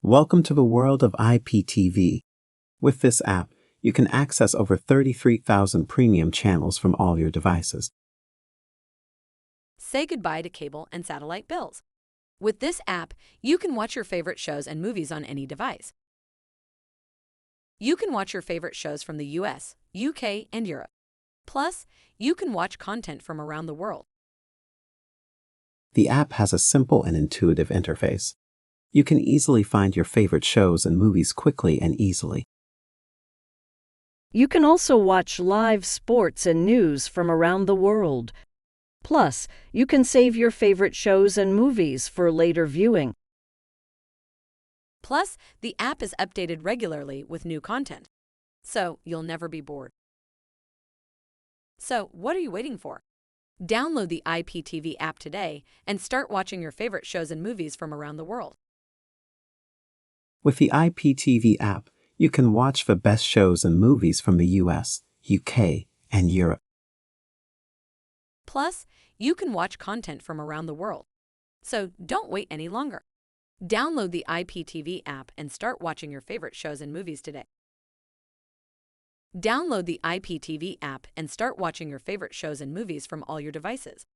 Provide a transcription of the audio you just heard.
Welcome to the world of IPTV. With this app, you can access over 33,000 premium channels from all your devices. Say goodbye to cable and satellite bills. With this app, you can watch your favorite shows and movies on any device. You can watch your favorite shows from the US, UK, and Europe. Plus, you can watch content from around the world. The app has a simple and intuitive interface. You can easily find your favorite shows and movies quickly and easily. You can also watch live sports and news from around the world. Plus, you can save your favorite shows and movies for later viewing. Plus, the app is updated regularly with new content, so you'll never be bored. So, what are you waiting for? Download the IPTV app today and start watching your favorite shows and movies from around the world. With the IPTV app, you can watch the best shows and movies from the US, UK, and Europe. Plus, you can watch content from around the world. So don't wait any longer. Download the IPTV app and start watching your favorite shows and movies today. Download the IPTV app and start watching your favorite shows and movies from all your devices.